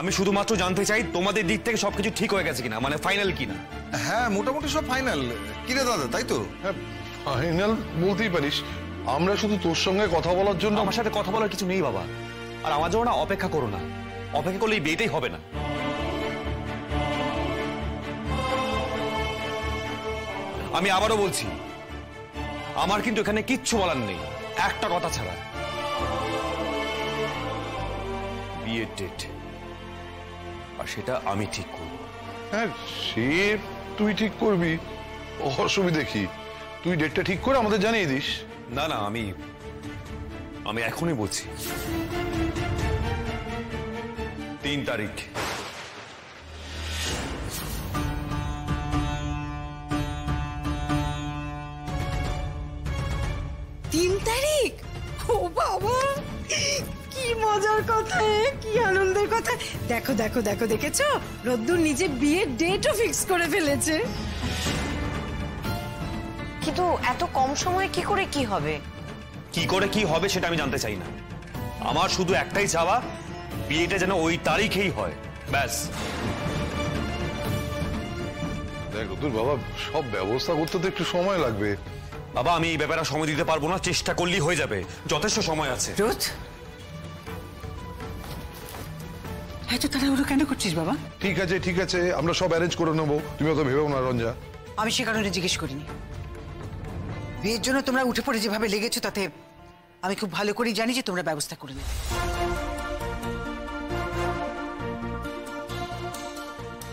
আমি শুধুমাত্র জানতে চাই তোমাদের দিক থেকে সবকিছু ঠিক হয়ে গেছে কিনা, মানে ফাইনাল কিনা। হ্যাঁ মোটামুটি সব ফাইনাল। কিরে দাদা, তাই তো? হ্যাঁ ফাইনাল বলতেই পারিস। আমরা শুধু তোর সঙ্গে কথা বলার জন্য। আমার সাথে কথা বলার কিছু নেই বাবা, আর আমার জন্য না অপেক্ষা করো না। অপেক্ষা করলে এই বিয়েটাই হবে না। আমি আবারও বলছি, আমার কিন্তু এখানে কিচ্ছু বলার নেই, একটা কথা ছাড়া। বিয়ের ডেট, আর সেটা আমি ঠিক করব। হ্যাঁ সে তুই ঠিক করবি, অসুবিধে কি? তুই ডেটটা ঠিক করে আমাদের জানিয়ে দিস। না না, আমি এখনই বলছি 3 তারিখ। 3 তারিখ? ও বাবা, কি মজার কথা, কি আনন্দের কথা। দেখো দেখো দেখো, দেখেছো রোদ্দুর নিজে বিয়ের ডেটও ফিক্স করে ফেলেছে। কিন্তু এত কম সময়ে কি করে কি হবে? কি করে কি হবে সেটা আমি জানতে চাই না। আমার শুধু একটাই চাওয়া, বিয়েটা যেন ওই তারিখেই হয়, ব্যাস। দেখ তোর বাবা, সব ব্যবস্থা করতে তো একটু সময় লাগবে। বাবা আমি এই ব্যাপারে সময় দিতে পারবো না, চেষ্টা করলেই হয়ে যাবে, যথেষ্ট সময় আছে। রোদ, এত তাড়াহুড়ো কেন করছিস বাবা? ঠিক আছে ঠিক আছে, আমরা সব অ্যারেঞ্জ করে নেবো, তুমি অত ভেবেও না রঞ্জা। আমি সে কারণে জিজ্ঞেস করিনি। বিয়ের জন্য তোমরা উঠে পড়ে যেভাবে লেগেছো, তাতে আমি খুব ভালো করেই জানি যে তোমরা ব্যবস্থা করে নেবে।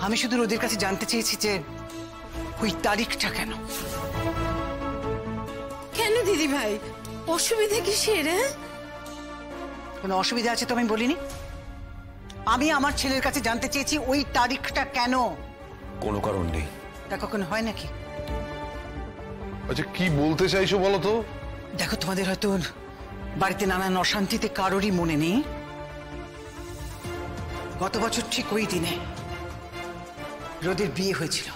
আমি শুধু রোদের কাছে জানতে চেয়েছি যে ওই তারিখটা কেন। কেন দিদি ভাই, অসুবিধা কিসের? কোনো অসুবিধা আছে তো আমি বলিনি। আমি আমার ছেলের কাছে জানতে চেয়েছি ওই তারিখটা কেন। কোনো কারণ নেই। তা কখনো হয় নাকি? আচ্ছা কি বলতে চাইছো বলো তো? দেখো, তোমাদের হয়তো বাড়িতে নানান অশান্তিতে কারোরই মনে নেই, গত বছর ঠিক ওই দিনে রোদের বিয়ে হয়েছিল।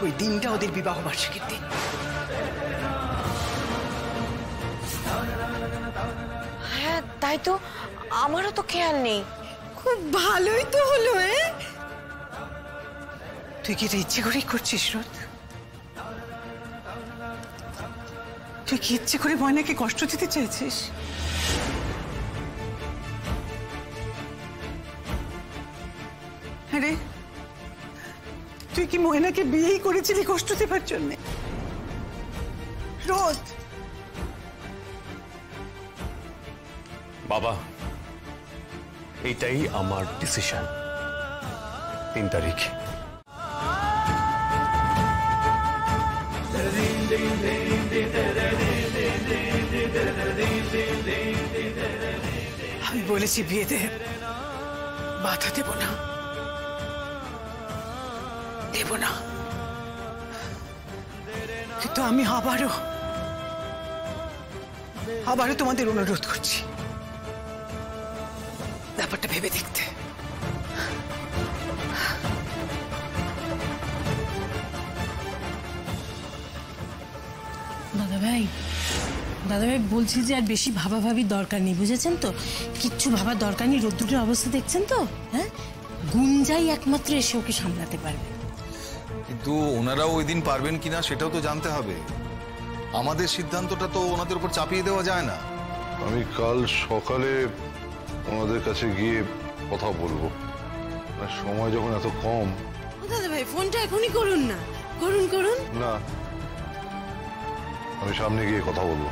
ওই দিনটা ওদের বিবাহ বার্ষিকীর দিন। হ্যাঁ তাই তো, আমারও তো খেয়াল নেই। খুব ভালোই তো হলো। তুই কি এটা ইচ্ছে করেই করছিস রোদ? তুই কি ইচ্ছে করে ময়নাকে কষ্ট দিতে চাইছিস? আরে তুই কি ময়নাকে বিয়েই করেছিলি কষ্ট দেবার জন্য? রোদ, বাবা এইটাই আমার ডিসিশন, 3 তারিখ। আমি বলেছি বিয়েতে বাধা দেব না, দেব না, কিন্তু আমি আবারও তোমাদের অনুরোধ করছি ব্যাপারটা ভেবে দেখতে। দাদাভাই বলছি যে আর বেশি ভাবাভাবির দরকার নেই, বুঝেছেন তো? কিচ্ছু ভাবার দরকার নেই। রোদ্দুরের অবস্থা দেখছেন তো? হ্যাঁ, গুঞ্জাই একমাত্র এসে ওকে সামলাতে পারবে। কিন্তু ওনারাও ওই দিন পারবেন কিনা সেটাও তো জানতে হবে। আমাদের সিদ্ধান্তটা তো ওনাদের উপর চাপিয়ে দেওয়া যায় না। আমি কাল সকালে ওনাদের কাছে গিয়ে কথা বলবো, সময় যখন এত কম। দাদাভাই ফোনটা এখনই করুন না, করুন। না, আমি সামনে গিয়ে কথা বলবো।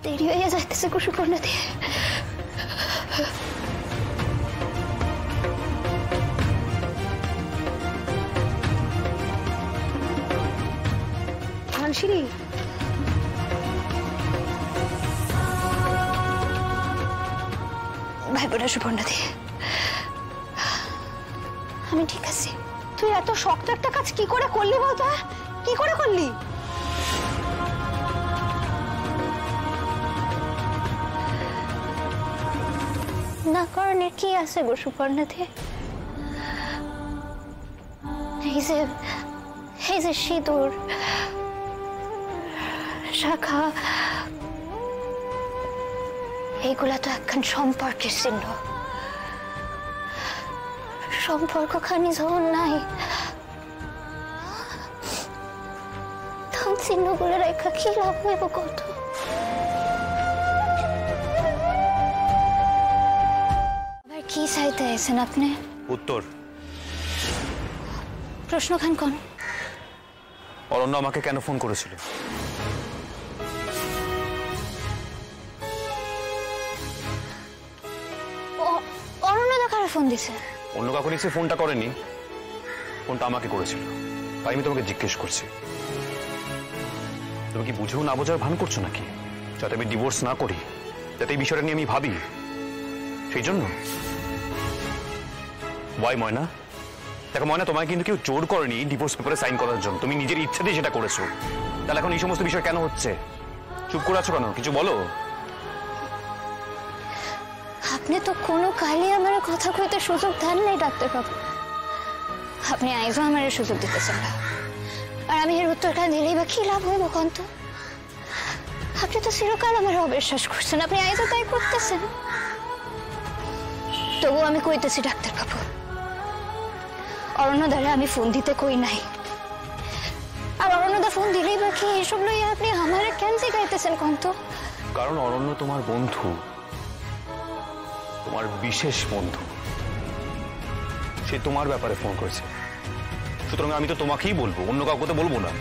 দেরি হয়ে যাইতেছে কুসুকন্যা দিয়ে। মানসিরি, ভাই বোনা সুপর্ণা দিয়ে, আমি ঠিক আছি। তুই এত শক্ত একটা কাজ কি করে করলি বলতো? কি করে করলি? না করণের কি আছে গো সুপর্ণাতে? এই যে সিঁদুর, শাখা, এইগুলা তো একখান সম্পর্কের চিহ্ন। সম্পর্ক খানি যখন নাই, তখন চিহ্নগুলো রেখা কি লাভ হইব কত? আবার কি চাইতে আছেন আপনি? উত্তর। প্রশ্ন খান কোন? অরণ্য আমাকে কেন ফোন করেছিল? অরণ্যদা কারা ফোন দিছে? অন্য কাউকে নিশ্চয়ই ফোনটা করেনি, ফোনটা আমাকে করেছিল। তাই আমি তোমাকে জিজ্ঞেস করছি, তুমি কি বুঝেও না বোঝার ভান করছো নাকি? যাতে আমি ডিভোর্স না করি, যাতে এই বিষয়টা নিয়ে আমি ভাবি, সেই জন্য? ওয়াই ময়না? দেখো ময়না, তোমায় কিন্তু কেউ জোর করেনি ডিভোর্স পেপারে সাইন করার জন্য, তুমি নিজের ইচ্ছাতেই সেটা করেছো। তাহলে এখন এই সমস্ত বিষয় কেন হচ্ছে? চুপ করে আছো কেন? কিছু বলো। আপনি তো কোনো কালই আমার কথা কইতে সুযোগ দেন নাই ডাক্তারবাবু। আপনি আইজও আমার সুযোগ দিতেছেন না, আর আমি এর উত্তরটা দিলেই বা কি লাভ হইব কন্ত? আপনি তো চিরকাল আমার অবিশ্বাস করছেন, আপনি আইজও তাই করতেছেন। তবু আমি কইতেছি ডাক্তারবাবু, অরণ্যদারে আমি ফোন দিতে কই নাই। আর অরণ্যদা ফোন দিলেই বা কি এসব লইয়া আপনি আমারে কেন জিগাইতেছেন কন্ত? কারণ অরণ্য তোমার বন্ধু, তোমার বিশেষ বন্ধু। সে তোমার ব্যাপারে ফোন করেছে, সুতরাং আমি তো তোমাকেই বলবো, অন্য কাউকে তো বলবো না।